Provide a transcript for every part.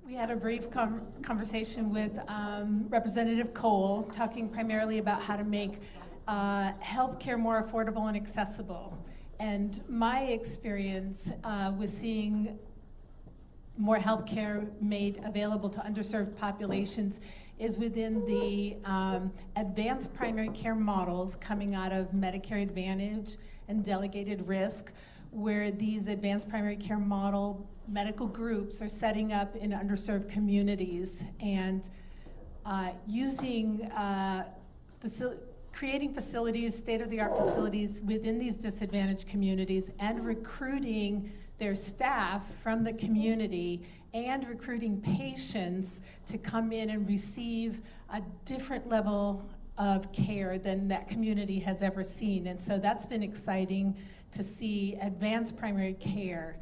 We had a brief conversation with Representative Cole, talking primarily about how to make healthcare more affordable and accessible. And my experience with seeing more healthcare made available to underserved populations is within the advanced primary care models coming out of Medicare Advantage and delegated risk, where these advanced primary care model medical groups are setting up in underserved communities and creating facilities, state-of-the-art facilities within these disadvantaged communities and recruiting their staff from the community and recruiting patients to come in and receive a different level of care than that community has ever seen. And so that's been exciting to see advanced primary care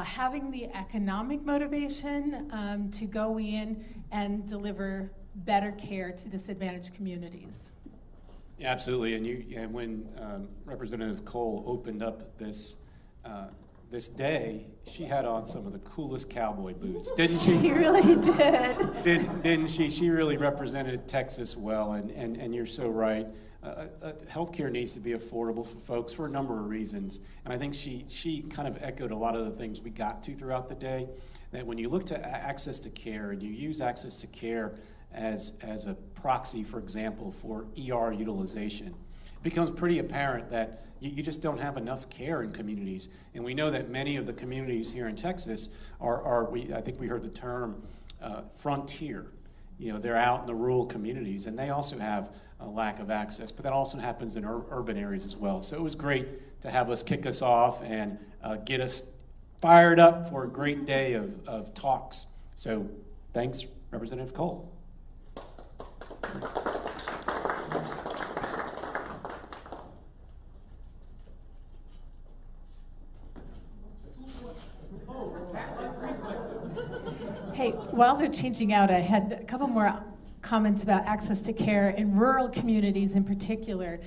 having the economic motivation to go in and deliver better care to disadvantaged communities. Yeah, absolutely. And when Representative Cole opened up this this day, she had on some of the coolest cowboy boots, didn't she? She really did. Didn't she? She really represented Texas well, and you're so right. Healthcare needs to be affordable for folks for a number of reasons. And I think she kind of echoed a lot of the things we got to throughout the day, that when you look to access to care and you use access to care as a proxy, for example, for ER utilization, it becomes pretty apparent that you just don't have enough care in communities. And we know that many of the communities here in Texas I think we heard the term frontier. You know, they're out in the rural communities, and they also have a lack of access, but that also happens in urban areas as well. So it was great to have us kick us off and get us fired up for a great day of talks. So thanks, Representative Cole. Hey, while they're changing out, I had a couple more comments about access to care in rural communities in particular.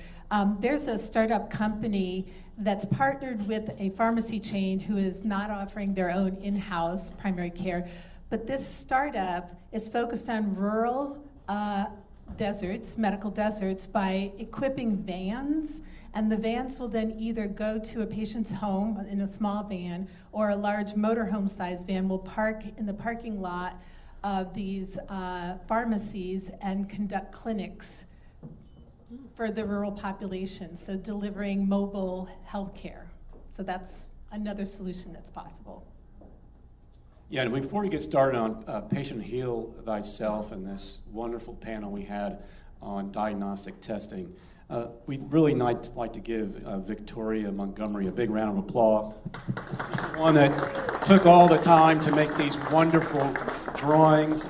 There's a startup company that's partnered with a pharmacy chain who is not offering their own in-house primary care, but this startup is focused on rural deserts, medical deserts, by equipping vans, and the vans will then either go to a patient's home in a small van, or a large motorhome-sized van will park in the parking lot of these pharmacies and conduct clinics for the rural population, so delivering mobile health care. So that's another solution that's possible. Yeah, and before we get started on Patient Heal Thyself and this wonderful panel we had on diagnostic testing, we'd really like to give Victoria Montgomery a big round of applause. She's the one that took all the time to make these wonderful drawings.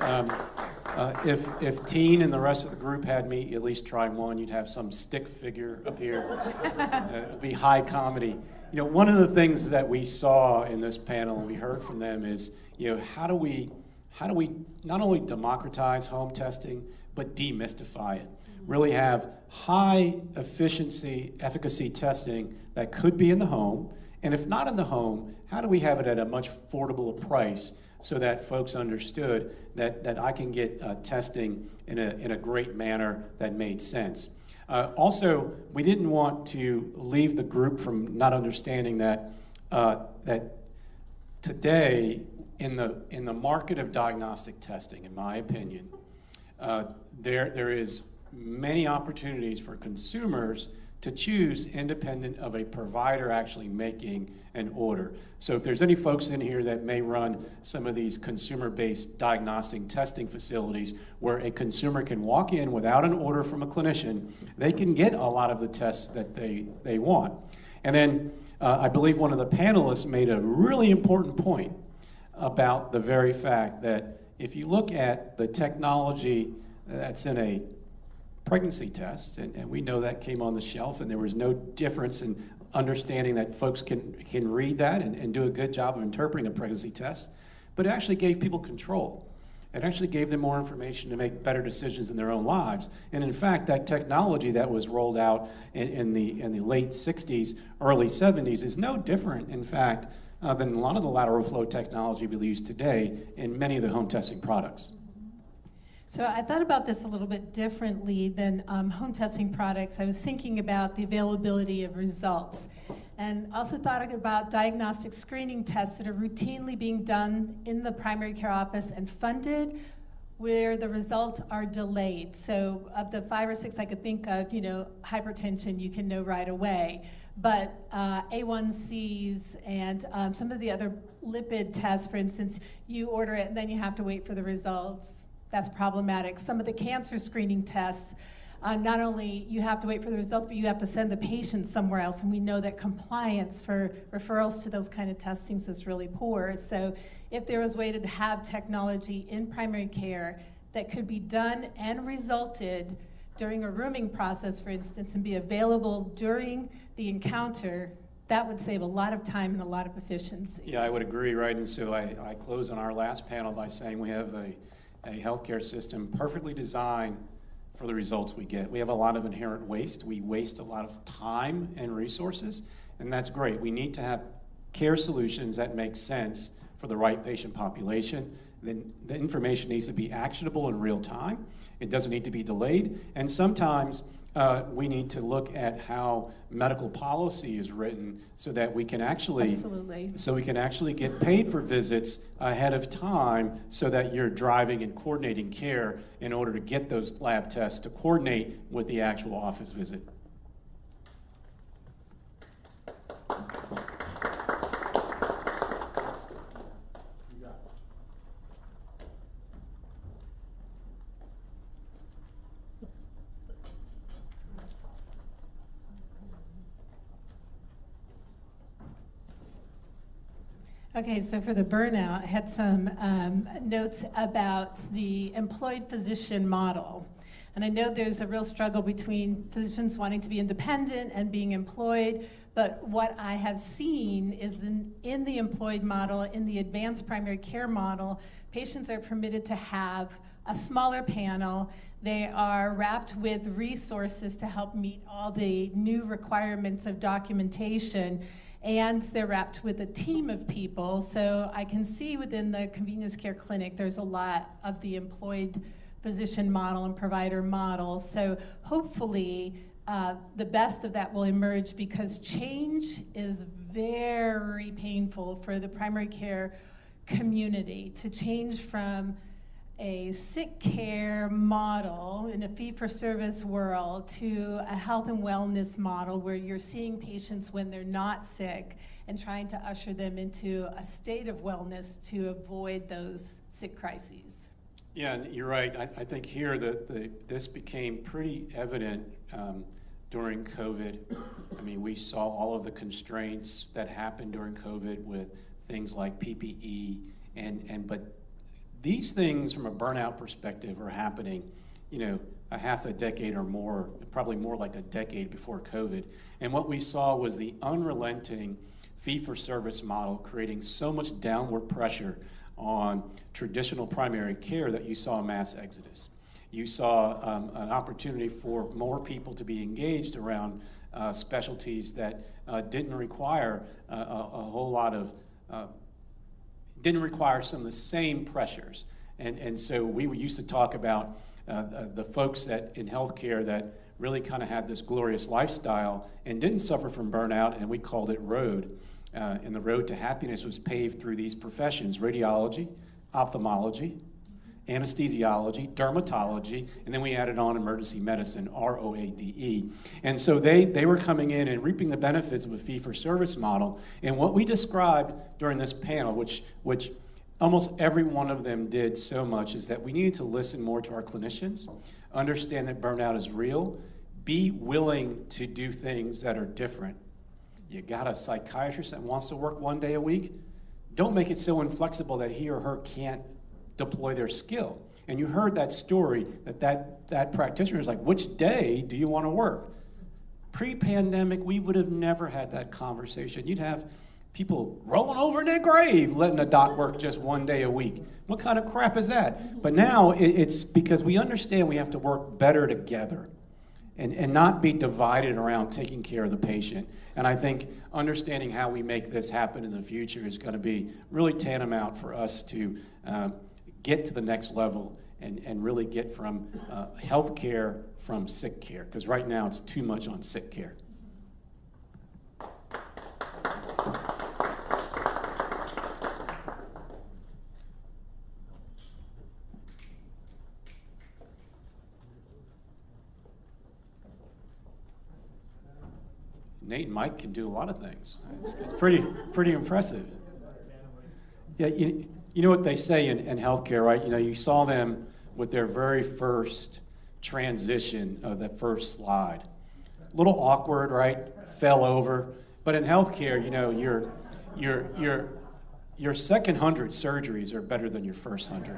If Teen and the rest of the group had me at least try one, you'd have some stick figure up here. It'd be high comedy. You know, one of the things that we saw in this panel and we heard from them is, you know, how do we not only democratize home testing, but demystify it? Really have high efficacy testing that could be in the home, and if not in the home, how do we have it at a much affordable price so that folks understood that I can get testing in a great manner that made sense. Also, we didn't want to leave the group from not understanding that today in the market of diagnostic testing, in my opinion, there is many opportunities for consumers to choose independent of a provider actually making an order. So if there's any folks in here that may run some of these consumer-based diagnostic testing facilities where a consumer can walk in without an order from a clinician, they can get a lot of the tests that they want. And then I believe one of the panelists made a really important point about the very fact that if you look at the technology that's in a pregnancy test, and we know that came on the shelf, and there was no difference in understanding that folks can read that and do a good job of interpreting a pregnancy test, but it actually gave people control. It actually gave them more information to make better decisions in their own lives. And in fact, that technology that was rolled out in the late 60s, early 70s is no different, in fact, than a lot of the lateral flow technology we use today in many of the home testing products. So I thought about this a little bit differently than home testing products. I was thinking about the availability of results, and also thought about diagnostic screening tests that are routinely being done in the primary care office and funded, where the results are delayed. So of the 5 or 6 I could think of, hypertension you can know right away. But A1Cs and some of the other lipid tests, for instance, you order it and then you have to wait for the results. That's problematic. Some of the cancer screening tests, not only you have to wait for the results, but you have to send the patient somewhere else. And we know that compliance for referrals to those kind of testings is really poor. So if there was a way to have technology in primary care that could be done and resulted during a rooming process, for instance, and be available during the encounter, that would save a lot of time and a lot of efficiencies. Yeah, I would agree, right? And so I close on our last panel by saying we have a healthcare system perfectly designed for the results we get. We have a lot of inherent waste. We waste a lot of time and resources, and that's great. We need to have care solutions that make sense for the right patient population. Then the information needs to be actionable in real time. It doesn't need to be delayed, and sometimes we need to look at how medical policy is written so that we can actually get paid for visits ahead of time, so that you're driving and coordinating care in order to get those lab tests to coordinate with the actual office visit. Okay, so for the burnout, I had some notes about the employed physician model. And I know there's a real struggle between physicians wanting to be independent and being employed, but what I have seen is in the employed model, in the advanced primary care model, patients are permitted to have a smaller panel. They are wrapped with resources to help meet all the new requirements of documentation, and they're wrapped with a team of people. So I can see within the convenience care clinic, there's a lot of the employed physician model and provider model. So hopefully the best of that will emerge, because change is very painful for the primary care community. To change from a sick care model in a fee-for-service world to a health and wellness model where you're seeing patients when they're not sick and trying to usher them into a state of wellness to avoid those sick crises. Yeah, and you're right. I think here that this became pretty evident during COVID. I mean, we saw all of the constraints that happened during COVID with things like PPE, but these things from a burnout perspective are happening, a half a decade or more, probably more like a decade before COVID. And what we saw was the unrelenting fee-for-service model creating so much downward pressure on traditional primary care that you saw a mass exodus. You saw an opportunity for more people to be engaged around specialties that didn't require a whole lot of didn't require some of the same pressures. And so we used to talk about the folks in healthcare that really kind of had this glorious lifestyle and didn't suffer from burnout, and we called it ROAD. And the road to happiness was paved through these professions: radiology, ophthalmology, anesthesiology, dermatology, and then we added on emergency medicine, ROADE. And so they were coming in and reaping the benefits of a fee-for-service model. And what we described during this panel, which almost every one of them did so much, is that we needed to listen more to our clinicians, understand that burnout is real, be willing to do things that are different. You got a psychiatrist that wants to work 1 day a week? Don't make it so inflexible that he or her can't deploy their skill. And you heard that story that practitioner is like, which day do you want to work? Pre-pandemic, we would have never had that conversation. You'd have people rolling over in their grave letting a doc work just 1 day a week. What kind of crap is that? But now it's because we understand we have to work better together. and not be divided around taking care of the patient. And I think understanding how we make this happen in the future is going to be really tantamount for us to get to the next level and really get from health care from sick care, because right now it's too much on sick care. Nate and Mike can do a lot of things. It's pretty impressive. Yeah, you know what they say in healthcare, right? You know, you saw them with their very first transition of that first slide. A little awkward, right? Fell over. But in healthcare, you know, your second 100 surgeries are better than your first 100.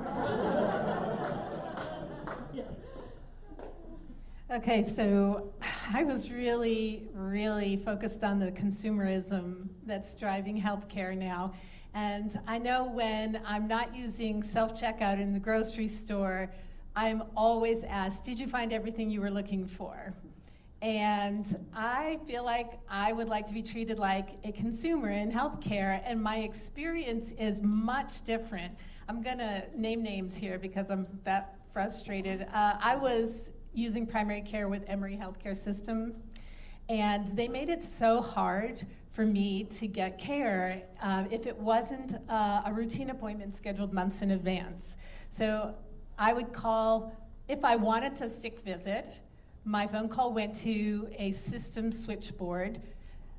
Okay, so I was really, really focused on the consumerism that's driving healthcare now. And I know when I'm not using self-checkout in the grocery store, I'm always asked, did you find everything you were looking for? And I feel like I would like to be treated like a consumer in healthcare, and my experience is much different. I'm gonna name names here because I'm that frustrated. I was using primary care with Emory Healthcare System, and they made it so hard for me to get care if it wasn't a routine appointment scheduled months in advance. So I would call, if I wanted a sick visit, my phone call went to a system switchboard.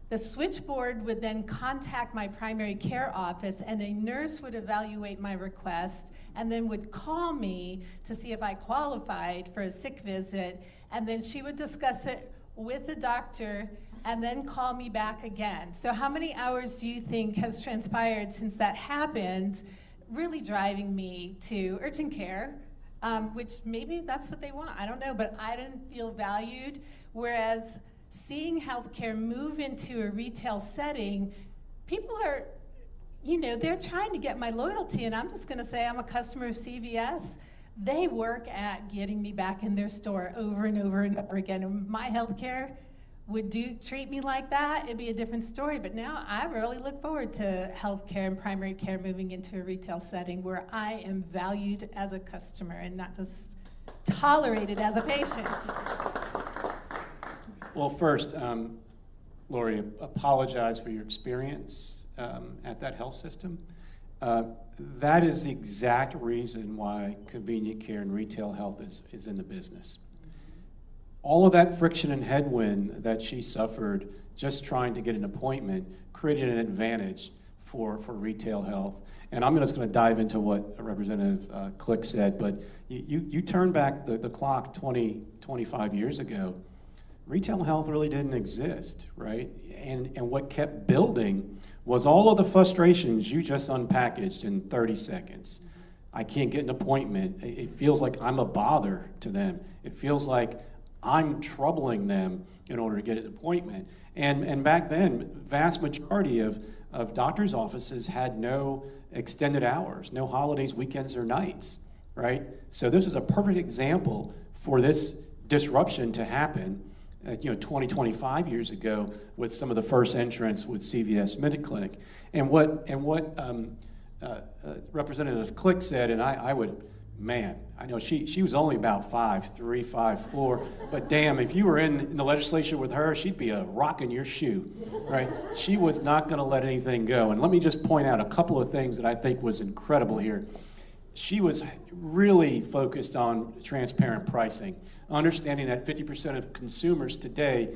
The switchboard would then contact my primary care office, and a nurse would evaluate my request and then would call me to see if I qualified for a sick visit, and then she would discuss it with the doctor and then call me back again. So how many hours do you think has transpired since that happened, really driving me to urgent care, which maybe that's what they want, I don't know, but I didn't feel valued, whereas seeing healthcare move into a retail setting, people are, you know, they're trying to get my loyalty, and I'm just gonna say I'm a customer of CVS. They work at getting me back in their store over and over and over again. And if my healthcare would treat me like that, it'd be a different story. But now I really look forward to healthcare and primary care moving into a retail setting where I am valued as a customer and not just tolerated as a patient. Well, first, Lori, apologize for your experience at that health system. That is the exact reason why convenient care and retail health is in the business. All of that friction and headwind that she suffered just trying to get an appointment created an advantage for retail health. And I'm just going to dive into what Representative Click said, but you turn back the clock 25 years ago, retail health really didn't exist, right? And what kept building was all of the frustrations you just unpackaged in 30 seconds. I can't get an appointment. It feels like I'm a bother to them. It feels like I'm troubling them in order to get an appointment. And back then, vast majority of doctors' offices had no extended hours, no holidays, weekends, or nights, right? So this is a perfect example for this disruption to happen 20, 25 years ago with some of the first entrants with CVS Minute Clinic. And what Representative Click said, and I would, man, I know she was only about 5'3", 5'4", but damn, if you were in the legislature with her, she'd be a rock in your shoe, right? She was not gonna let anything go. And let me just point out a couple of things that I think was incredible here. She was really focused on transparent pricing, understanding that 50% of consumers today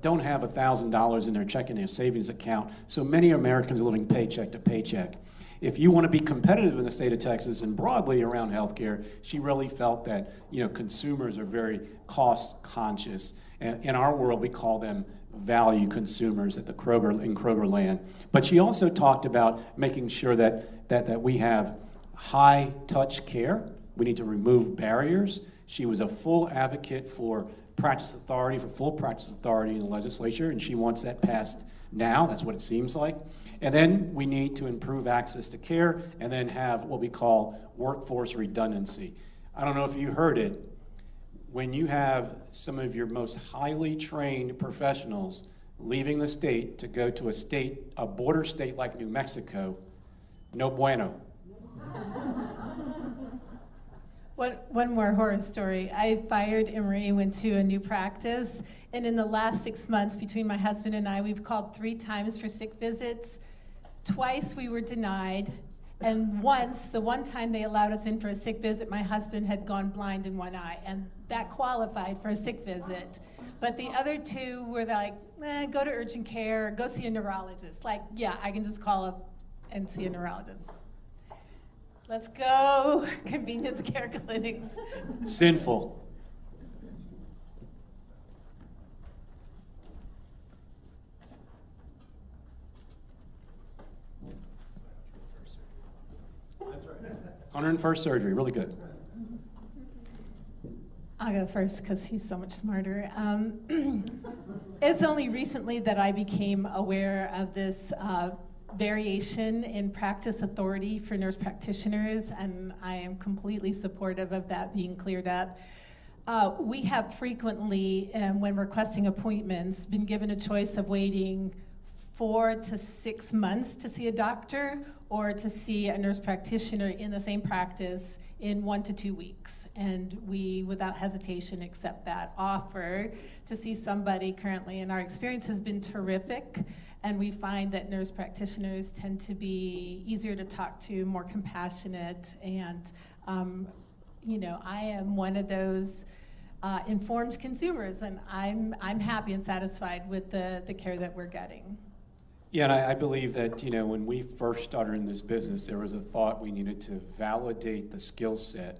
don't have $1,000 in their checking and savings account, so many Americans are living paycheck to paycheck. If you want to be competitive in the state of Texas and broadly around healthcare, she really felt that consumers are very cost conscious. And in our world, we call them value consumers in Kroger land. But she also talked about making sure that we have high touch care. We need to remove barriers. She was a full advocate for full practice authority in the legislature, and she wants that passed now. That's what it seems like. And then we need to improve access to care and then have what we call workforce redundancy. I don't know if you heard it. when you have some of your most highly trained professionals leaving the state to go to a border state like New Mexico, no bueno. One more horror story. I fired Emery, went to a new practice, and in the last 6 months between my husband and I, we've called 3 times for sick visits. Twice we were denied, and once, the one time they allowed us in for a sick visit, my husband had gone blind in one eye, and that qualified for a sick visit. But the other 2 were like, go to urgent care, go see a neurologist. Like, yeah, I can just call up and see a neurologist. Let's go, convenience care clinics. Sinful. That's right. 101st surgery, really good. I'll go first because he's so much smarter. It's only recently that I became aware of this variation in practice authority for nurse practitioners, and I am completely supportive of that being cleared up. We have frequently, when requesting appointments, been given a choice of waiting 4 to 6 months to see a doctor or to see a nurse practitioner in the same practice in 1 to 2 weeks. And we, without hesitation, accept that offer to see somebody currently. And our experience has been terrific. And we find that nurse practitioners tend to be easier to talk to, more compassionate. And, I am one of those informed consumers, and I'm happy and satisfied with the care that we're getting. Yeah, and I believe that, when we first started in this business, there was a thought we needed to validate the skill set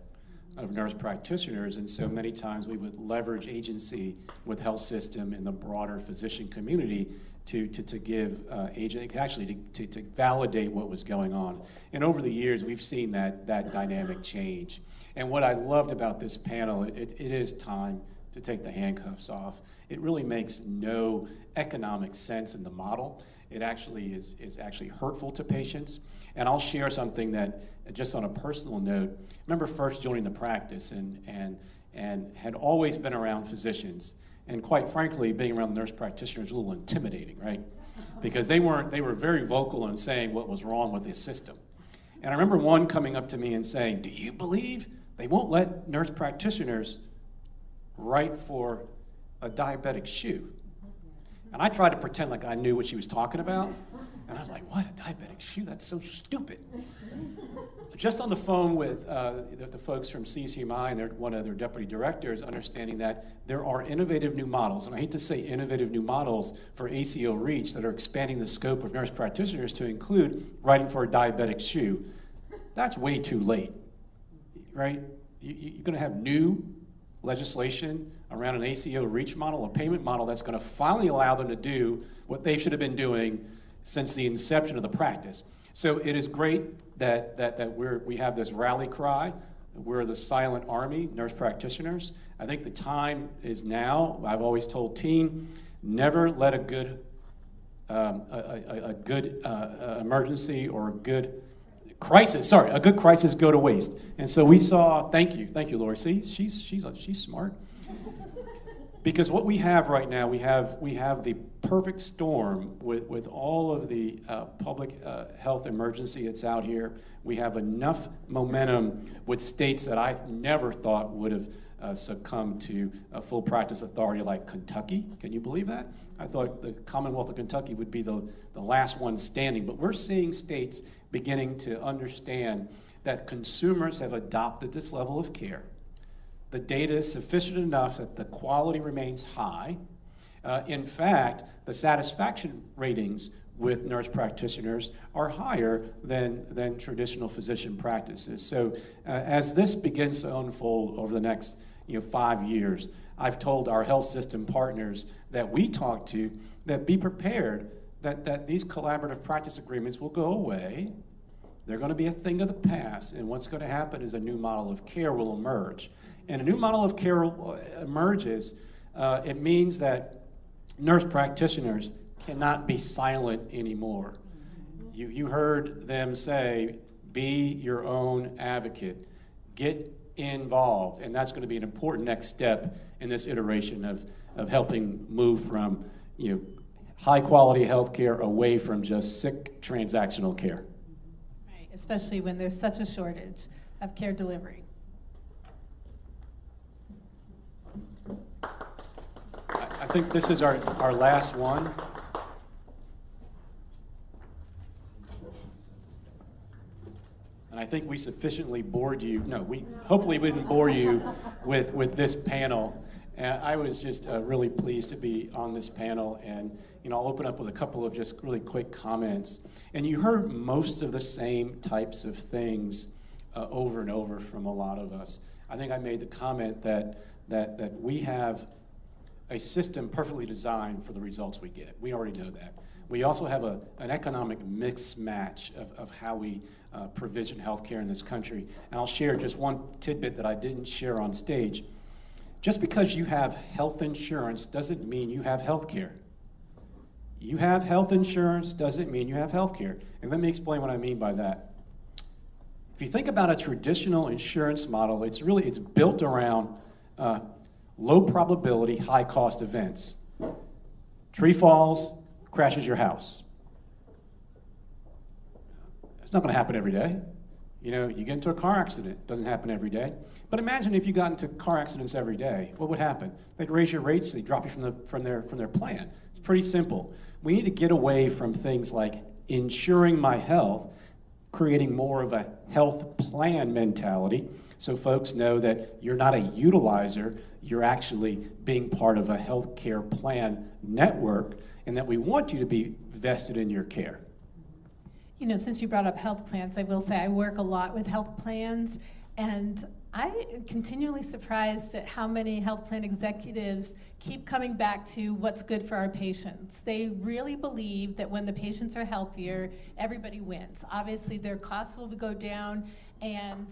of nurse practitioners, and so many times we would leverage agency with health system and the broader physician community to give to validate what was going on. And over the years, we've seen that dynamic change. And what I loved about this panel, it is time to take the handcuffs off. It really makes no economic sense in the model. It actually is actually hurtful to patients. And I'll share something that, just on a personal note, I remember first joining the practice and had always been around physicians. And quite frankly, being around nurse practitioners was a little intimidating, right? Because they were very vocal in saying what was wrong with the system. And I remember one coming up to me and saying, "Do you believe they won't let nurse practitioners write for a diabetic shoe?" And I tried to pretend like I knew what she was talking about. And I was like, "What, a diabetic shoe? That's so stupid." Just on the phone with the folks from CCMI and one of their deputy directors, understanding that there are innovative new models, and I hate to say innovative new models for ACO REACH that are expanding the scope of nurse practitioners to include writing for a diabetic shoe. That's way too late, right? You're going to have new legislation around an ACO REACH model, a payment model that's going to finally allow them to do what they should have been doing since the inception of the practice. So it is great that we have this rally cry. We're the silent army, nurse practitioners. I think the time is now. I've always told team, never let a good emergency or a good crisis go to waste. And so we saw. Thank you, Lori. See, she's smart. Because what we have right now, we have the perfect storm with all of the public health emergency that's out here. We have enough momentum with states that I never thought would have succumbed to a full practice authority like Kentucky. Can you believe that? I thought the Commonwealth of Kentucky would be the last one standing. But we're seeing states beginning to understand that consumers have adopted this level of care. The data is sufficient enough that the quality remains high. In fact, the satisfaction ratings with nurse practitioners are higher than traditional physician practices. So as this begins to unfold over the next 5 years, I've told our health system partners that we talk to that be prepared that these collaborative practice agreements will go away. They're going to be a thing of the past, and what's going to happen is a new model of care will emerge. And a new model of care emerges, it means that nurse practitioners cannot be silent anymore. You heard them say, be your own advocate. Get involved, and that's going to be an important next step in this iteration of helping move from high quality health care away from just sick transactional care. Right, especially when there's such a shortage of care delivery. I think this is our last one. And I think we sufficiently bored you. No, hopefully we didn't bore you with this panel. And I was just really pleased to be on this panel, and I'll open up with a couple of just really quick comments. And you heard most of the same types of things over and over from a lot of us. I think I made the comment that we have a system perfectly designed for the results we get. We already know that. We also have an economic mismatch of how we provision healthcare in this country. And I'll share just one tidbit that I didn't share on stage. Just because you have health insurance doesn't mean you have health care. You have health insurance doesn't mean you have health care. And let me explain what I mean by that. If you think about a traditional insurance model, it's built around low probability, high cost events. Tree falls, crashes your house. It's not going to happen every day. You get into a car accident. It doesn't happen every day. But imagine if you got into car accidents every day. What would happen? They'd raise your rates. They'd drop you from their plan. It's pretty simple. We need to get away from things like insuring my health, creating more of a health plan mentality, so folks know that you're not a utilizer, you're actually being part of a healthcare plan network, and that we want you to be vested in your care. Since you brought up health plans, I will say I work a lot with health plans, and I am continually surprised at how many health plan executives keep coming back to what's good for our patients. They really believe that when the patients are healthier, everybody wins. Obviously, their costs will go down, and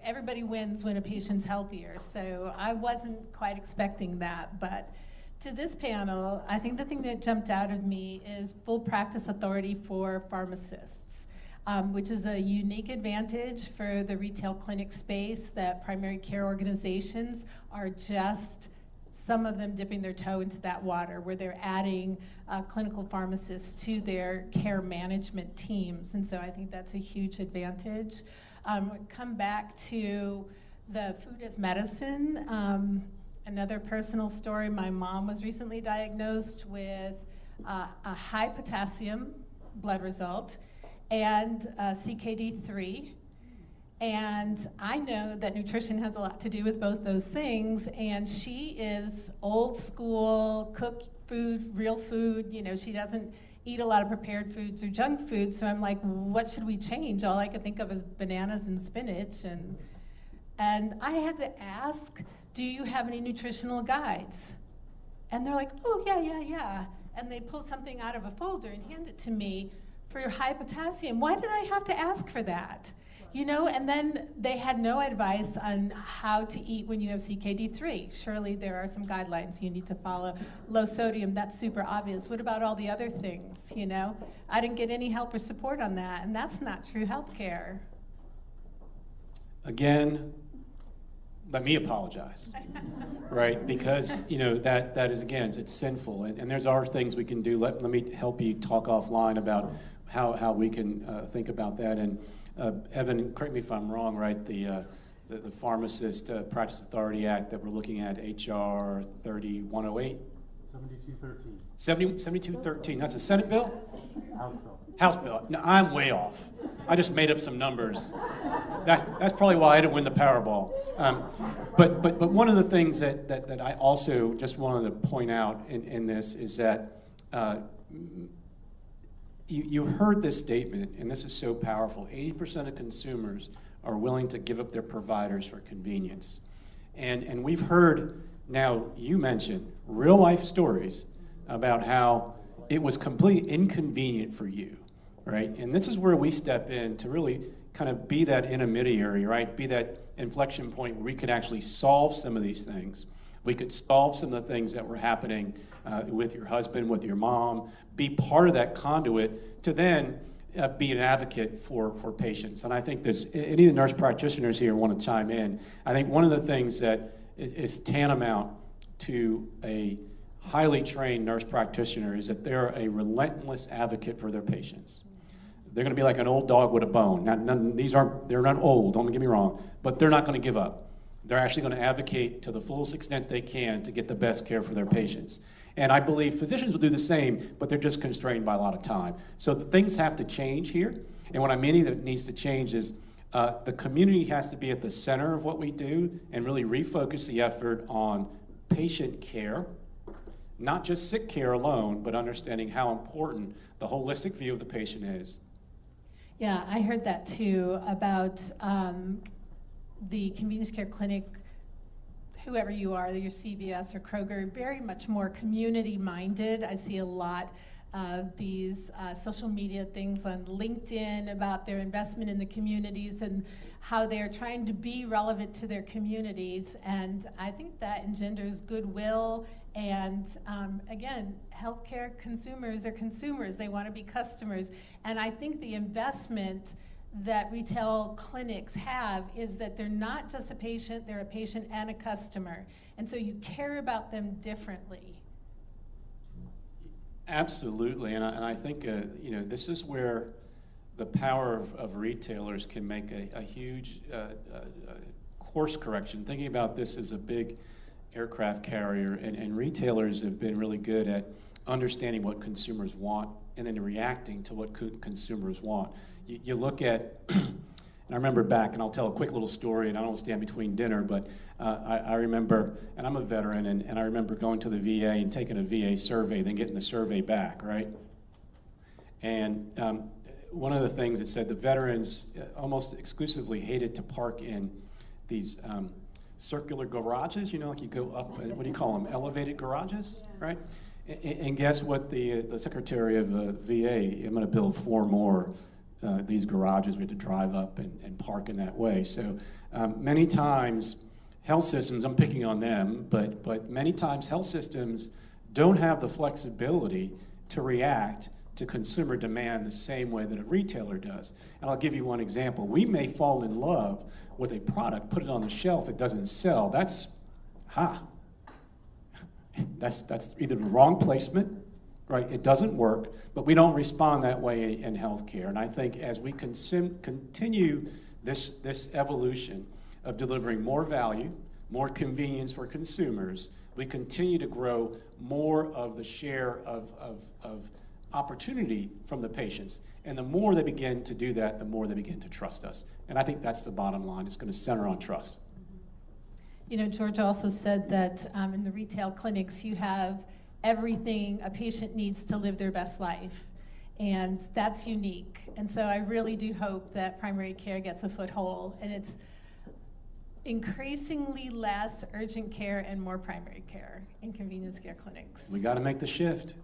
everybody wins when a patient's healthier. So I wasn't quite expecting that, but to this panel, I think the thing that jumped out at me is full practice authority for pharmacists, which is a unique advantage for the retail clinic space that primary care organizations are just, some of them dipping their toe into that water, where they're adding clinical pharmacists to their care management teams. And so I think that's a huge advantage. Come back to the food as medicine. Another personal story, my mom was recently diagnosed with a high potassium blood result and CKD3. And I know that nutrition has a lot to do with both those things, and she is old school, cook food, real food. She doesn't eat a lot of prepared foods or junk food, so I'm like, what should we change? All I could think of is bananas and spinach, and I had to ask, do you have any nutritional guides? And they're like, oh, yeah. And they pull something out of a folder and hand it to me for your high potassium. Why did I have to ask for that? And then they had no advice on how to eat when you have CKD3. Surely there are some guidelines you need to follow. Low sodium, that's super obvious. What about all the other things, I didn't get any help or support on that, and that's not true healthcare. Again, let me apologize, right? Because, that is, again, it's sinful, and there's other things we can do. Let me help you talk offline about how we can think about that. And Evan, correct me if I'm wrong, right? The Pharmacist Practice Authority Act that we're looking at, HR 3108? 7213. 7213, that's a Senate bill? House bill. House bill. No, I'm way off. I just made up some numbers. That's probably why I didn't win the Powerball. But one of the things that I also just wanted to point out in this is that you heard this statement, and this is so powerful. 80% of consumers are willing to give up their providers for convenience. And we've heard, now you mentioned, real life stories about how it was completely inconvenient for you, right? And this is where we step in to really kind of be that intermediary, right? Be that inflection point where we could actually solve some of these things. We could solve some of the things that were happening with your husband, with your mom, be part of that conduit to then be an advocate for patients. And I think there's, any of the nurse practitioners here want to chime in. I think one of the things that is tantamount to a highly trained nurse practitioner is that they're a relentless advocate for their patients. They're going to be like an old dog with a bone. Now, they're not old, don't get me wrong, but they're not going to give up. They're actually going to advocate to the fullest extent they can to get the best care for their patients. And I believe physicians will do the same, but they're just constrained by a lot of time. So things have to change here. And what I mean that needs to change is the community has to be at the center of what we do and really refocus the effort on patient care, not just sick care alone, but understanding how important the holistic view of the patient is. Yeah, I heard that too about the convenience care clinic, whoever you are, your CVS or Kroger, very much more community-minded. I see a lot of these social media things on LinkedIn about their investment in the communities and how they're trying to be relevant to their communities. And I think that engenders goodwill. And again, healthcare consumers are consumers. They want to be customers. And I think the investment that retail clinics have is that they're not just a patient, they're a patient and a customer. And so you care about them differently. Absolutely, and I think this is where the power of retailers can make a huge course correction. Thinking about this as a big aircraft carrier, and retailers have been really good at understanding what consumers want and then reacting to what consumers want. You look at, and I remember back, and I'll tell a quick little story, and I don't want to stand between dinner, but I remember, and I'm a veteran, and I remember going to the VA and taking a VA survey, then getting the survey back, right? And one of the things it said, the veterans almost exclusively hated to park in these circular garages, like you go up, what do you call them, elevated garages, right? And guess what the Secretary of VA, I'm going to build 4 more these garages. We had to drive up and park in that way. So many times health systems, I'm picking on them, but many times health systems don't have the flexibility to react to consumer demand the same way that a retailer does. And I'll give you one example. We may fall in love with a product, put it on the shelf, it doesn't sell. That's either the wrong placement, right? It doesn't work, but we don't respond that way in healthcare. And I think as we continue this evolution of delivering more value, more convenience for consumers, we continue to grow more of the share of opportunity from the patients. And the more they begin to do that, the more they begin to trust us. And I think that's the bottom line. It's going to center on trust. George also said that in the retail clinics, you have everything a patient needs to live their best life. And that's unique. And so I really do hope that primary care gets a foothold, and it's increasingly less urgent care and more primary care in convenience care clinics. We got to make the shift.